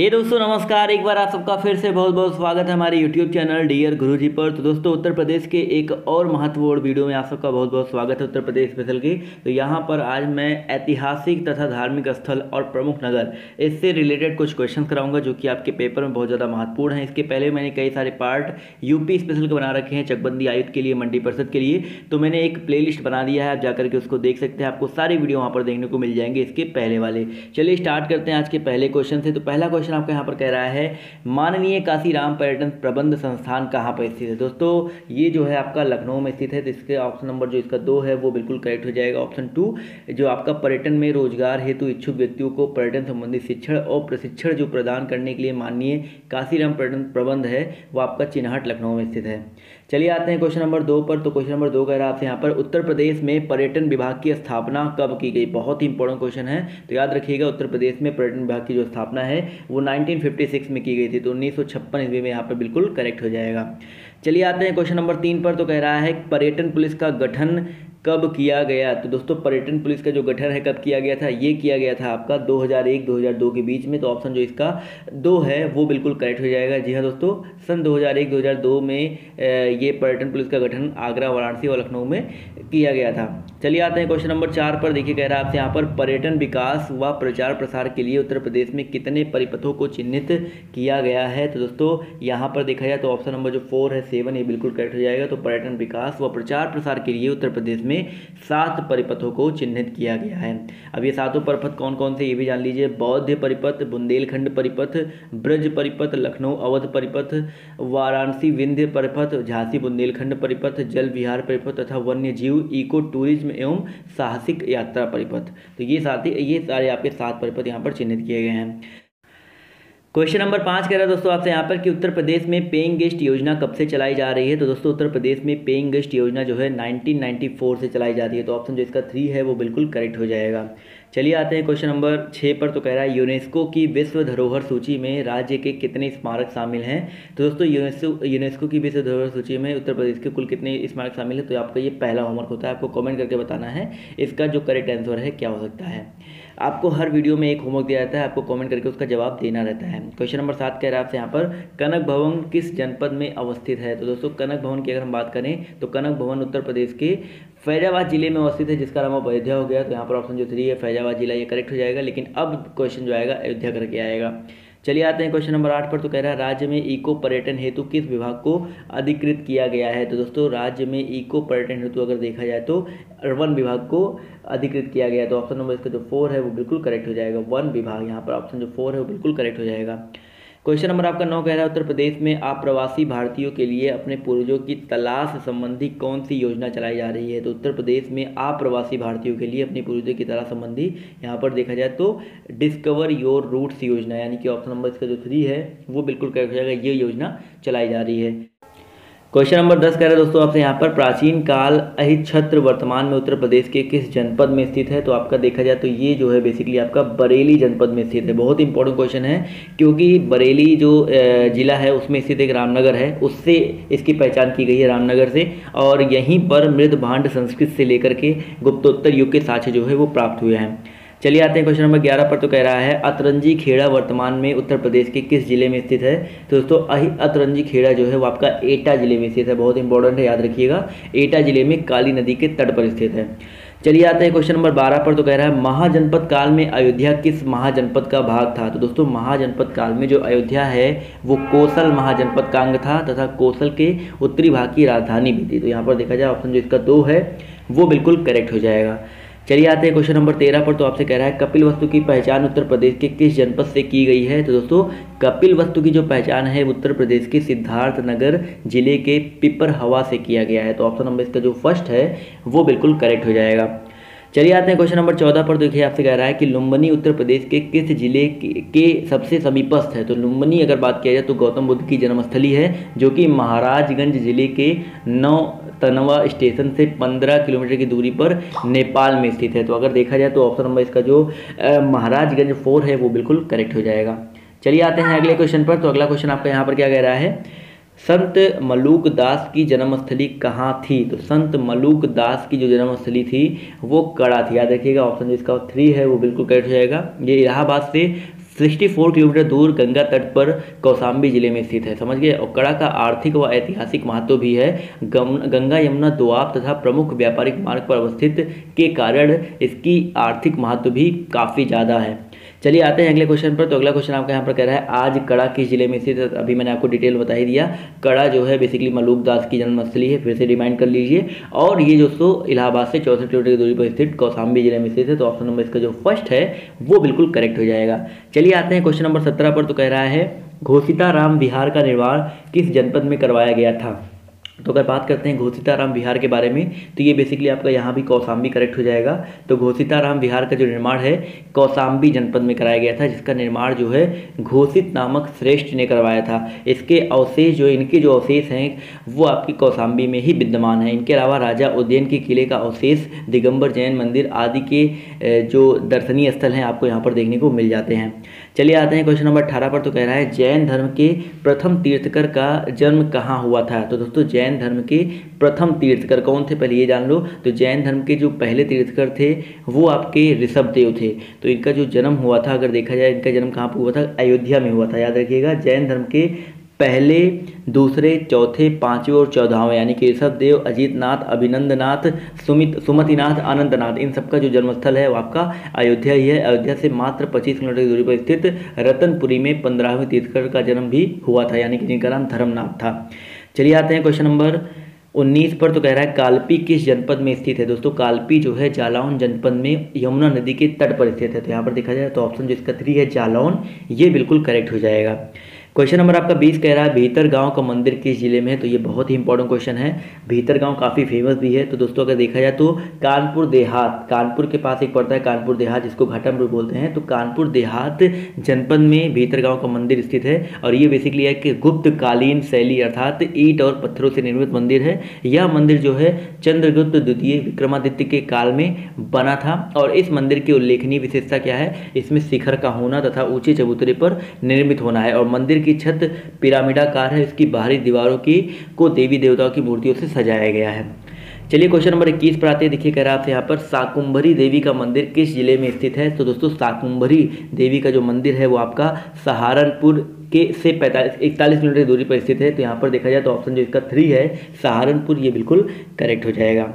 हे दोस्तों नमस्कार। एक बार आप सबका फिर से बहुत बहुत स्वागत है हमारे YouTube चैनल डियर गुरुजी पर। तो दोस्तों उत्तर प्रदेश के एक और महत्वपूर्ण वीडियो में आप सबका बहुत बहुत स्वागत है उत्तर प्रदेश स्पेशल की। तो यहाँ पर आज मैं ऐतिहासिक तथा धार्मिक स्थल और प्रमुख नगर इससे रिलेटेड कुछ क्वेश्चन कराऊंगा जो कि आपके पेपर में बहुत ज़्यादा महत्वपूर्ण है। इसके पहले मैंने कई सारे पार्ट यूपी स्पेशल के बना रखे हैं, चकबंदी आयुक्त के लिए, मंडी परिषद के लिए। तो मैंने एक प्ले बना दिया है, आप जाकर के उसको देख सकते हैं। आपको सारी वीडियो वहाँ पर देखने को मिल जाएंगे इसके पहले वाले। चलिए स्टार्ट करते हैं आज के पहले क्वेश्चन से। तो पहला क्वेश्चन आपका यहाँ पर कह रहा है माननीय काशीराम पर्यटन प्रबंध संस्थान कहाँ पर स्थित है। दोस्तों ये जो है आपका लखनऊ में स्थित है। तो इसके ऑप्शन नंबर जो इसका 2 है वो बिल्कुल करेक्ट हो जाएगा। ऑप्शन 2 जो आपका पर्यटन में रोजगार हेतु इच्छुक व्यक्तियों को पर्यटन संबंधी शिक्षण और प्रशिक्षण जो प्रदान करने के लिए माननीय काशीराम पर्यटन प्रबंध है वो आपका चिन्हट लखनऊ में स्थित है। चलिए आते हैं क्वेश्चन नंबर 2 पर। तो क्वेश्चन नंबर 2 कह रहा है आपसे यहाँ पर उत्तर प्रदेश में पर्यटन विभाग की स्थापना कब की गई। बहुत ही इंपॉर्टेंट क्वेश्चन है, तो याद रखिएगा उत्तर प्रदेश में पर्यटन विभाग की जो स्थापना है वो 1956 में की गई थी। तो 1956 ईस्वी में यहाँ पर बिल्कुल करेक्ट हो जाएगा। चलिए आते हैं क्वेश्चन नंबर 3 पर। तो कह रहा है पर्यटन पुलिस का गठन कब किया गया। तो दोस्तों पर्यटन पुलिस का जो गठन है कब किया गया था, ये किया गया था आपका 2001-2002 के बीच में। तो ऑप्शन जो इसका 2 है वो बिल्कुल करेक्ट हो जाएगा। जी हाँ दोस्तों, सन 2001-2002 में ये पर्यटन पुलिस का गठन आगरा, वाराणसी और लखनऊ में किया गया था। चलिए आते हैं क्वेश्चन नंबर 4 पर। देखिए कह रहा है आपसे यहाँ पर पर्यटन विकास व प्रचार प्रसार के लिए उत्तर प्रदेश में कितने परिपथों को चिन्हित किया गया है। तो दोस्तों यहाँ पर देखा जाए तो ऑप्शन नंबर जो 4 है 7 ये बिल्कुल करेक्ट हो जाएगा। तो पर्यटन विकास व प्रचार प्रसार के लिए उत्तर प्रदेश में 7 परिपथों को चिन्हित किया गया है। अब ये 7 परिपथ कौन कौन से ये भी जान लीजिए। बौद्ध परिपथ, बुंदेलखंड परिपथ, ब्रज परिपथ, लखनऊ अवध परिपथ, वाराणसी विंध्य परिपथ, झांसी बुंदेलखंड परिपथ, जल विहार परिपथ तथा वन्य जीव इको टूरिज्म एवं साहसिक यात्रा परिपथ। तो ये सारे आपके 7 परिपथ यहाँ पर चिन्हित किए गए हैं। क्वेश्चन नंबर 5 कह रहा है दोस्तों आपसे यहाँ पर कि उत्तर प्रदेश में पेइंग गेस्ट योजना कब से चलाई जा रही है। तो दोस्तों उत्तर प्रदेश में पेइंग गेस्ट योजना जो है 1994 से चलाई जा रही है। तो ऑप्शन जो इसका 3 है वो बिल्कुल करेक्ट हो जाएगा। चलिए आते हैं क्वेश्चन नंबर 6 पर। तो कह रहा है यूनेस्को की विश्व धरोहर सूची में राज्य के कितने स्मारक शामिल हैं। तो दोस्तों यूनेस्को की विश्व धरोहर सूची में उत्तर प्रदेश के कुल कितने स्मारक शामिल है। तो आपका ये पहला होमवर्क होता है, आपको कमेंट करके बताना है इसका जो करेक्ट आंसर है क्या हो सकता है। आपको हर वीडियो में एक होमवर्क दिया जाता है, आपको कमेंट करके उसका जवाब देना रहता है। क्वेश्चन नंबर 7 कह रहा है आपसे यहाँ पर कनक भवन किस जनपद में अवस्थित है। तो दोस्तों कनक भवन की अगर हम बात करें तो कनक भवन उत्तर प्रदेश के फैजाबाद जिले में अवस्थित है, जिसका नाम अयोध्या हो गया। तो यहाँ पर ऑप्शन जो 3 है फैजाबाद जिला ये करेक्ट हो जाएगा। लेकिन अब क्वेश्चन जो आएगा अयोध्या करके आएगा। चलिए आते हैं क्वेश्चन नंबर 8 पर। तो कह रहा है राज्य में इको पर्यटन हेतु किस विभाग को अधिकृत किया गया है। तो दोस्तों राज्य में इको पर्यटन हेतु अगर देखा जाए तो वन विभाग को अधिकृत किया गया है। तो ऑप्शन नंबर इसका जो 4 है वो बिल्कुल करेक्ट हो जाएगा। वन विभाग यहाँ पर ऑप्शन जो 4 है वो बिल्कुल करेक्ट हो जाएगा। क्वेश्चन नंबर आपका 9 कह रहा है उत्तर प्रदेश में अप्रवासी भारतीयों के लिए अपने पूर्वजों की तलाश संबंधी कौन सी योजना चलाई जा रही है। तो उत्तर प्रदेश में अप्रवासी भारतीयों के लिए अपने पूर्वजों की तलाश संबंधी यहाँ पर देखा जाए तो डिस्कवर योर रूट्स योजना, यानी कि ऑप्शन नंबर इसका जो 3 है वो बिल्कुल करेक्ट हो जाएगा। ये योजना चलाई जा रही है। क्वेश्चन नंबर 10 कह रहा है दोस्तों आपसे यहाँ पर प्राचीन काल अहिच्छत्र वर्तमान में उत्तर प्रदेश के किस जनपद में स्थित है। तो आपका देखा जाए तो ये जो है बेसिकली आपका बरेली जनपद में स्थित है। बहुत इंपॉर्टेंट क्वेश्चन है क्योंकि बरेली जो जिला है उसमें स्थित एक रामनगर है, उससे इसकी पहचान की गई है रामनगर से। और यहीं पर मृद भांड संस्कृत से लेकर के गुप्तोत्तर युग के साक्ष्य जो है वो प्राप्त हुए हैं। चलिए आते हैं क्वेश्चन नंबर 11 पर। तो कह रहा है अतरंजी खेड़ा वर्तमान में उत्तर प्रदेश के किस जिले में स्थित है। तो दोस्तों अतरंजी खेड़ा जो है वो आपका एटा जिले में स्थित है। बहुत इंपॉर्टेंट है, याद रखिएगा। एटा जिले में काली नदी के तट पर स्थित है। चलिए आते हैं क्वेश्चन नंबर 12 पर। तो कह रहा है महाजनपद काल में अयोध्या किस महाजनपद का भाग था। तो दोस्तों महाजनपद काल में जो अयोध्या है वो कोसल महाजनपद का अंग था तथा कोसल के उत्तरी भाग की राजधानी भी थी। तो यहाँ पर देखा जाए ऑप्शन जो इसका 2 है वो बिल्कुल करेक्ट हो जाएगा। चलिए आते हैं क्वेश्चन नंबर 13 पर। तो आपसे कह रहा है कपिल वस्तु की पहचान उत्तर प्रदेश के किस जनपद से की गई है। तो दोस्तों कपिल वस्तु की जो पहचान है उत्तर प्रदेश के सिद्धार्थनगर जिले के पिपर हवा से किया गया है। तो ऑप्शन नंबर इसका जो फर्स्ट है वो बिल्कुल करेक्ट हो जाएगा। चलिए आते हैं क्वेश्चन नंबर 14 पर। देखिए आपसे कह रहा है कि लुम्बिनी उत्तर प्रदेश के किस जिले के सबसे समीपस्थ है। तो लुम्बिनी अगर बात किया जाए तो गौतम बुद्ध की जन्मस्थली है जो कि महाराजगंज जिले के तनवा स्टेशन से 15 किलोमीटर की दूरी पर नेपाल में स्थित है। तो अगर देखा जाए तो ऑप्शन नंबर इसका जो महाराजगंज 4 है वो बिल्कुल करेक्ट हो जाएगा। चलिए आते हैं अगले क्वेश्चन पर। तो अगला क्वेश्चन आपका यहाँ पर क्या कह रहा है संत मलूक दास की जन्मस्थली कहाँ थी। तो संत मलूक दास की जो जन्मस्थली थी वो कड़ा थी। याद रखिएगा ऑप्शन जो इसका 3 है वो बिल्कुल करेक्ट हो जाएगा। ये इलाहाबाद से 64 किलोमीटर दूर गंगा तट पर कौशाम्बी जिले में स्थित है, समझ गए। और कड़ा का आर्थिक व ऐतिहासिक महत्व भी है। गंगा यमुना दोआब तथा प्रमुख व्यापारिक मार्ग पर अवस्थित के कारण इसकी आर्थिक महत्व भी काफ़ी ज़्यादा है। चलिए आते हैं अगले क्वेश्चन पर। तो अगला क्वेश्चन आपका यहाँ पर कह रहा है आज कड़ा किस जिले में स्थित है। अभी मैंने आपको डिटेल बता ही दिया। कड़ा जो है बेसिकली मलूक दास की जन्मस्थली है, फिर से रिमाइंड कर लीजिए। और ये दोस्तों इलाहाबाद से 64 किलोमीटर की दूरी पर स्थित कौशाम्बी जिले में स्थित है। तो ऑप्शन नंबर इसका जो फर्स्ट है वो बिल्कुल करेक्ट हो जाएगा। चलिए आते हैं क्वेश्चन नंबर 17 पर। तो कह रहा है घोसीताराम विहार का निर्माण किस जनपद में करवाया गया था। तो अगर बात करते हैं घोसीताराम विहार के बारे में तो ये बेसिकली आपका यहाँ भी कौशाम्बी करेक्ट हो जाएगा। तो घोसीताराम विहार का जो निर्माण है कौशाम्बी जनपद में कराया गया था, जिसका निर्माण जो है घोषित नामक श्रेष्ठ ने करवाया था। इसके अवशेष इनके जो अवशेष हैं वो आपकी कौशाम्बी में ही विद्यमान है। इनके अलावा राजा उदयन के किले का अवशेष, दिगंबर जैन मंदिर आदि के जो दर्शनीय स्थल हैं आपको यहाँ पर देखने को मिल जाते हैं। चलिए आते हैं क्वेश्चन नंबर 18 पर। तो कह रहा है जैन धर्म के प्रथम तीर्थकर का जन्म कहाँ हुआ था। तो दोस्तों जैन धर्म के प्रथम तीर्थकर कौन थे पहले ये जान लो। तो जैन धर्म के जो पहले तीर्थकर थे वो आपके ऋषभदेव थे। तो इनका जो जन्म हुआ था, अगर देखा जाए इनका जन्म कहाँ पर हुआ था, अयोध्या में हुआ था। याद रखिएगा जैन धर्म के पहले, दूसरे, चौथे, पांचवें और 14वें यानी कि ऋषभदेव, अजीतनाथ, अभिनंदनाथ, सुमतिनाथ, अनंतनाथ, इन सबका जो जन्मस्थल है वो आपका अयोध्या ही है। अयोध्या से मात्र 25 किलोमीटर की दूरी पर स्थित रतनपुरी में 15वें तीर्थकर का जन्म भी हुआ था, यानी कि जिनका नाम धर्मनाथ था। चलिए आते हैं क्वेश्चन नंबर 19 पर। तो कह रहा है कालपी किस जनपद में स्थित है। दोस्तों कालपी जो है जालौन जनपद में यमुना नदी के तट पर स्थित है। तो यहाँ पर देखा जाए तो ऑप्शन जिसका 3 है जालौन, ये बिल्कुल करेक्ट हो जाएगा। क्वेश्चन नंबर आपका 20 कह रहा है भीतर गांव का मंदिर किस जिले में है। तो ये बहुत ही इंपॉर्टेंट क्वेश्चन है। भीतर गांव काफ़ी फेमस भी है। तो दोस्तों अगर देखा जाए तो कानपुर देहात, कानपुर के पास एक पड़ता है कानपुर देहात जिसको घाटमपुर बोलते हैं। तो कानपुर देहात जनपद में भीतर गांव का मंदिर स्थित है। और ये बेसिकली है कि गुप्तकालीन शैली अर्थात ईंट और पत्थरों से निर्मित मंदिर है। यह मंदिर जो है चंद्रगुप्त द्वितीय विक्रमादित्य के काल में बना था। और इस मंदिर की उल्लेखनीय विशेषता क्या है, इसमें शिखर का होना तथा ऊंचे चबूतरे पर निर्मित होना है। और मंदिर की छत पिरामिडाकार है। इसकी बाहरी दीवारों को देवी देवताओं की मूर्तियों से सजाया गया है। चलिए क्वेश्चन नंबर 21 पर आते हैं। देखिए कह रहा है आपसे यहाँ पर शाकुंभरी देवी का मंदिर किस जिले में स्थित है। तो दोस्तों शाकुंभरी देवी का जो मंदिर है वो आपका सहारनपुर से 41 किलोमीटर की दूरी पर स्थित है। तो यहाँ पर देखा जाए तो ऑप्शन जो इसका 3 है सहारनपुर, ये बिल्कुल करेक्ट हो जाएगा।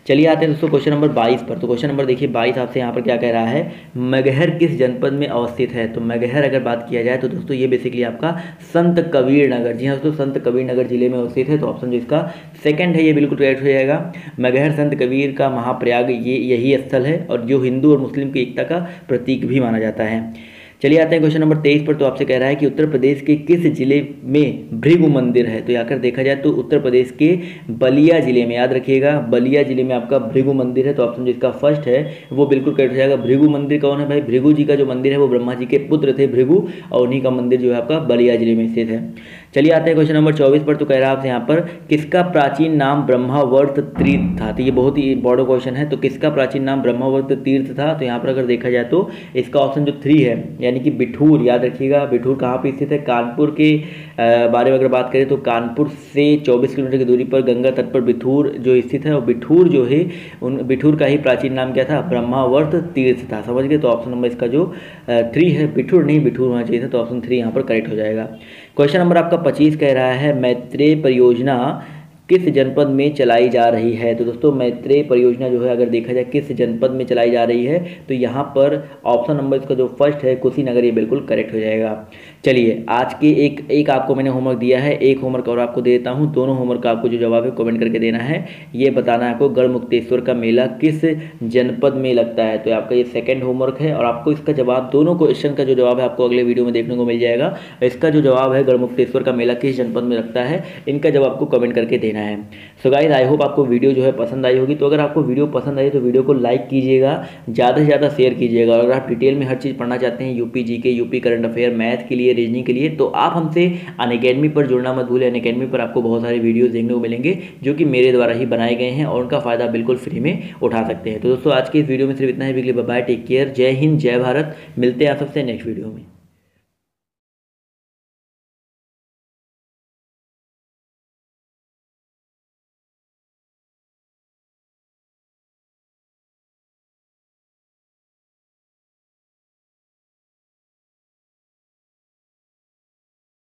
चलिए आते हैं दोस्तों क्वेश्चन नंबर 22 पर। तो क्वेश्चन नंबर देखिए 22 आपसे यहाँ पर क्या कह रहा है, मगहर किस जनपद में अवस्थित है। तो मगहर अगर बात किया जाए तो दोस्तों ये बेसिकली आपका संत कबीर नगर, जी हाँ दोस्तों संत कबीर नगर जिले में अवस्थित है। तो ऑप्शन जो इसका 2 है ये बिल्कुल करेक्ट हो जाएगा। मगहर संत कबीर का महाप्रयाग ये यही स्थल है और जो हिंदू और मुस्लिम की एकता का प्रतीक भी माना जाता है। चलिए आते हैं क्वेश्चन नंबर 23 पर। तो आपसे कह रहा है कि उत्तर प्रदेश के किस जिले में भृगु मंदिर है। तो यहाँ देखा जाए तो उत्तर प्रदेश के बलिया जिले में, याद रखिएगा बलिया जिले में आपका भृगु मंदिर है। तो ऑप्शन जिसका फर्स्ट है वो बिल्कुल करेक्ट हो जाएगा। भृगु मंदिर कौन है भाई, भृगु जी का जो मंदिर है वो ब्रह्मा जी के पुत्र थे भृगु, और उन्हीं का मंदिर जो है आपका बलिया जिले में स्थित है। चलिए आते हैं क्वेश्चन नंबर 24 पर। तो कह रहा है आपसे यहाँ पर किसका प्राचीन नाम ब्रह्मावर्त तीर्थ था। तो ये बहुत ही इंपॉर्टेंट क्वेश्चन है। तो किसका प्राचीन नाम ब्रह्मावर्त तीर्थ था। तो यहाँ पर अगर देखा जाए तो इसका ऑप्शन जो 3 है यानी कि बिठूर, याद रखिएगा बिठूर कहाँ पे स्थित है, कानपुर के बारे में अगर बात करें तो कानपुर से 24 किलोमीटर की दूरी पर गंगा तट पर बिठूर जो स्थित है। और बिठूर जो है उन बिठूर का ही प्राचीन नाम क्या था, ब्रह्मावर्त तीर्थ था, समझ गए। तो ऑप्शन नंबर इसका जो 3 है, बिठूर नहीं बिठूर होना चाहिए था। तो ऑप्शन 3 यहाँ पर करेक्ट हो जाएगा। क्वेश्चन नंबर आपका 25 कह रहा है मैत्रेय परियोजना किस जनपद में चलाई जा रही है। तो दोस्तों मैत्रेय परियोजना जो है अगर देखा जाए किस जनपद में चलाई जा रही है तो यहाँ पर ऑप्शन नंबर इसका जो फर्स्ट है कुशीनगर, ये बिल्कुल करेक्ट हो जाएगा। चलिए आज के एक आपको मैंने होमवर्क दिया है, एक होमवर्क और आपको दे देता हूँ। दोनों होमवर्क का आपको जो जवाब है कमेंट करके देना है। ये बताना है आपको गढ़मुक्तेश्वर का मेला किस जनपद में लगता है। तो आपका ये सेकंड होमवर्क है और आपको इसका जवाब, दोनों क्वेश्चन का जो जवाब है आपको अगले वीडियो में देखने को मिल जाएगा। इसका जो जवाब है गढ़मुक्तेश्वर का मेला किस जनपद में लगता है, इनका जवाब आपको कमेंट करके देना है। सो गाइस आई होप आपको वीडियो जो है पसंद आई होगी। तो अगर आपको वीडियो पसंद आई तो वीडियो को लाइक कीजिएगा, ज़्यादा से ज़्यादा शेयर कीजिएगा। और अगर आप डिटेल में हर चीज़ पढ़ना चाहते हैं UP GK, UP current affair, math के लिए, रीजनिंग के लिए, तो आप हमसे अनअकैडमी पर जुड़ना मत भूलें। अनअकैडमी पर आपको बहुत सारे वीडियोज़ देखने को मिलेंगे जो कि मेरे द्वारा ही बनाए गए हैं और उनका फ़ायदा बिल्कुल फ्री में उठा सकते हैं। तो दोस्तों आज के इस वीडियो में सिर्फ इतना ही। बाय, टेक केयर, जय हिंद, जय भारत। मिलते हैं आप सबसे नेक्स्ट वीडियो में।